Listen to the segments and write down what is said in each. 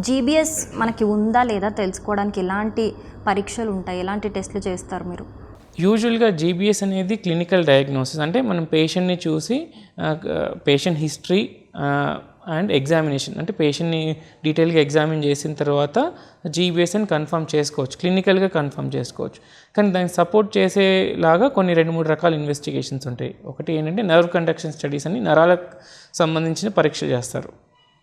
GBs మనకి ఉందా లేదా తెలుసుకోవడానికి ఎలాంటి పరీక్షలు ఉంటాయి, ఎలాంటి టెస్టులు చేస్తారు మీరు? యూజువల్గా జీబీఎస్ అనేది క్లినికల్ డయాగ్నోసిస్, అంటే మనం పేషెంట్ని చూసి పేషెంట్ హిస్టరీ అండ్ ఎగ్జామినేషన్, అంటే పేషెంట్ని డీటెయిల్గా ఎగ్జామిన్ చేసిన తర్వాత జీబీఎస్ అని కన్ఫర్మ్ చేసుకోవచ్చు, క్లినికల్గా కన్ఫర్మ్ చేసుకోవచ్చు. కానీ దానికి సపోర్ట్ చేసేలాగా కొన్ని 2-3 రకాల ఇన్వెస్టిగేషన్స్ ఉంటాయి. ఒకటి ఏంటంటే నర్వ్ కండక్షన్ స్టడీస్ అని, నరాలకు సంబంధించిన పరీక్ష చేస్తారు.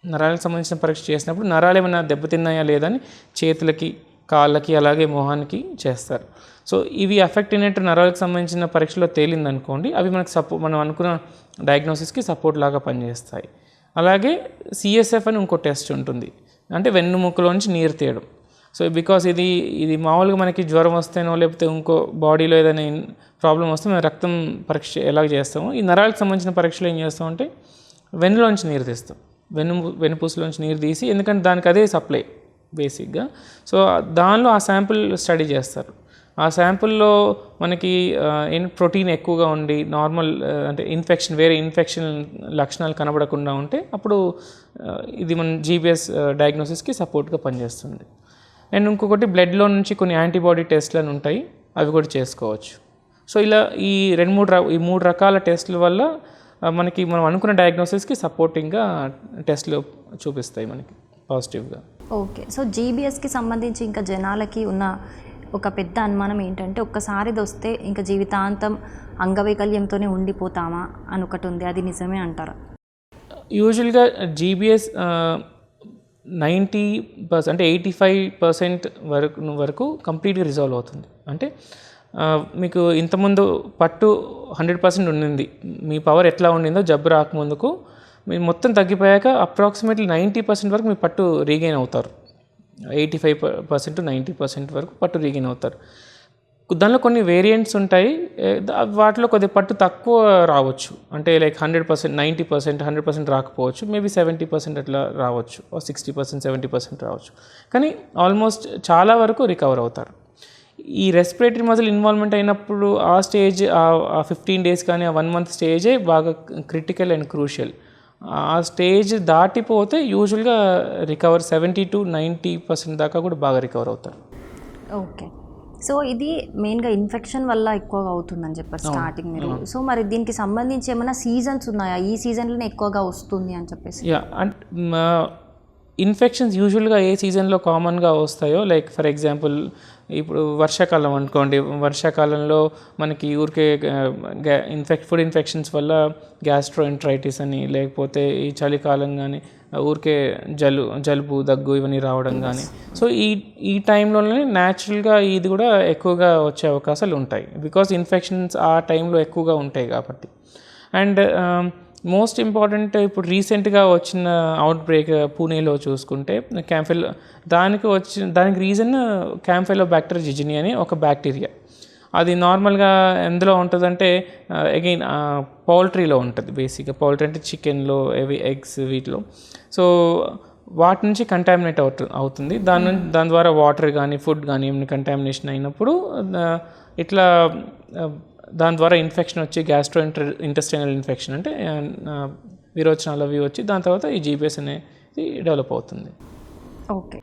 నరాలకు సంబంధించిన పరీక్ష చేసినప్పుడు నరాలు ఏమైనా దెబ్బతిన్నాయా లేదా అని చేతులకి, కాళ్ళకి, అలాగే మొహానికి చేస్తారు. సో ఇవి అఫెక్ట్ అయినట్టు నరాలకు సంబంధించిన పరీక్షలో తేలిందనుకోండి, అవి మనకు మనం అనుకున్న డయాగ్నోసిస్కి సపోర్ట్ లాగా పనిచేస్తాయి. అలాగే సిఎస్ఎఫ్ అని ఇంకో టెస్ట్ ఉంటుంది, అంటే వెన్నుముక్కలోంచి నీరు తీయడం. సో బికాస్ ఇది మామూలుగా మనకి జ్వరం వస్తేనో లేకపోతే ఇంకో బాడీలో ఏదైనా ప్రాబ్లం వస్తే మేము రక్తం పరీక్ష ఎలాగ చేస్తామో, ఈ నరాలకు సంబంధించిన పరీక్షలు ఏం చేస్తామంటే వెన్నులోంచి నీరు తీస్తాం. వెన్నుపూసలోంచి నీరు తీసి, ఎందుకంటే దానికి అదే సప్లై బేసిక్గా. సో దానిలో ఆ శాంపుల్ స్టడీ చేస్తారు. ఆ శాంపుల్లో మనకి ప్రోటీన్ ఎక్కువగా ఉండి నార్మల్ అంటే వేరే ఇన్ఫెక్షన్ లక్షణాలు కనబడకుండా ఉంటే అప్పుడు ఇది మన జీబీఎస్ డయాగ్నోసిస్కి సపోర్ట్గా పనిచేస్తుంది. అండ్ ఇంకొకటి బ్లడ్లో నుంచి కొన్ని యాంటీబాడీ టెస్ట్లు అని ఉంటాయి, అవి కూడా చేసుకోవచ్చు. సో ఇలా ఈ 3 రకాల టెస్టుల వల్ల మనకి మనం అనుకున్న డయాగ్నోసిస్కి సపోర్టింగ్గా టెస్ట్లు చూపిస్తాయి మనకి పాజిటివ్గా. ఓకే. సో జీబీఎస్కి సంబంధించి ఇంకా జనాలకి ఉన్న ఒక పెద్ద అనుమానం ఏంటంటే, ఒక్కసారి ఇది వస్తే ఇంకా జీవితాంతం అంగవైకల్యంతోనే ఉండిపోతామా అని ఒకటి ఉంది, అది నిజమే అంటారా? యూజువల్గా జీబీఎస్ 90% అంటే 85% వరకు కంప్లీట్గా రిజాల్వ్ అవుతుంది. అంటే మీకు ఇంతకుముందు పట్టు 100% ఉండింది, మీ పవర్ ఎట్లా ఉండిందో జబ్బు రాకముందుకు మీరు మొత్తం తగ్గిపోయాక అప్రాక్సిమేట్లీ 90% వరకు మీ పట్టు రీగెయిన్ అవుతారు. 85% to 90% వరకు పట్టు రీగెయిన్ అవుతారు. దానిలో కొన్ని వేరియంట్స్ ఉంటాయి, వాటిలో కొద్దిగా పట్టు తక్కువ రావచ్చు, అంటే లైక్ 100%, 90%, 100% రాకపోవచ్చు, మేబీ 70% అట్లా రావచ్చు, 60%, 70% రావచ్చు. కానీ ఆల్మోస్ట్ చాలా వరకు రికవర్ అవుతారు. ఈ రెస్పిరేటరీ మజిల్ ఇన్వాల్వ్మెంట్ అయినప్పుడు ఆ స్టేజ్, ఆ 15 days కానీ ఆ 1 month స్టేజే బాగా క్రిటికల్ అండ్ క్రూషియల్. ఆ స్టేజ్ దాటిపోతే యూజువల్గా రికవర్ 70 to 90% దాకా కూడా బాగా రికవర్ అవుతారు. ఓకే. సో ఇది మెయిన్గా ఇన్ఫెక్షన్ వల్ల ఎక్కువగా అవుతుందని చెప్పారు స్టార్టింగ్ మీరు. సో మరి దీనికి సంబంధించి ఏమైనా సీజన్స్ ఉన్నాయా, ఈ సీజన్లోనే ఎక్కువగా వస్తుంది అని చెప్పేసి? ఇన్ఫెక్షన్స్ యూజువల్గా ఏ సీజన్లో కామన్గా వస్తాయో, లైక్ ఫర్ ఎగ్జాంపుల్ ఇప్పుడు వర్షాకాలం అనుకోండి, వర్షాకాలంలో మనకి ఊరికే ఫుడ్ ఇన్ఫెక్షన్స్ వల్ల గ్యాస్ట్రోఎంట్రైటిస్ అని, లేకపోతే ఈ చలికాలం కానీ ఊరికే జలుబు, దగ్గు ఇవన్నీ రావడం కానీ. సో ఈ టైంలోనే న్యాచురల్గా ఇది కూడా ఎక్కువగా వచ్చే అవకాశాలు ఉంటాయి, బికాస్ ఇన్ఫెక్షన్స్ ఆ టైంలో ఎక్కువగా ఉంటాయి కాబట్టి. అండ్ మోస్ట్ ఇంపార్టెంట్, ఇప్పుడు రీసెంట్గా వచ్చిన అవుట్బ్రేక్ పూణేలో చూసుకుంటే దానికి రీజన్ క్యాంఫెలోబాక్టర్ జిజిని అని ఒక బ్యాక్టీరియా. అది నార్మల్గా ఎందులో ఉంటుందంటే అగైన్ పౌల్ట్రీలో ఉంటుంది. బేసిక్గా పౌల్ట్రీ అంటే చికెన్లో, ఎగ్స్, వీటిలో. సో వాటి నుంచి కంటామినేట్ అవుతుంది. దాని ద్వారా వాటర్ కానీ ఫుడ్ కానీ ఏమైనా కంటామినేషన్ అయినప్పుడు ఇట్లా దాని ద్వారా ఇన్ఫెక్షన్ వచ్చి ఇంటెస్టైనల్ ఇన్ఫెక్షన్, అంటే విరోచనాలు అవి వచ్చి దాని తర్వాత ఈ జీబీఎస్ అనేది డెవలప్ అవుతుంది. ఓకే.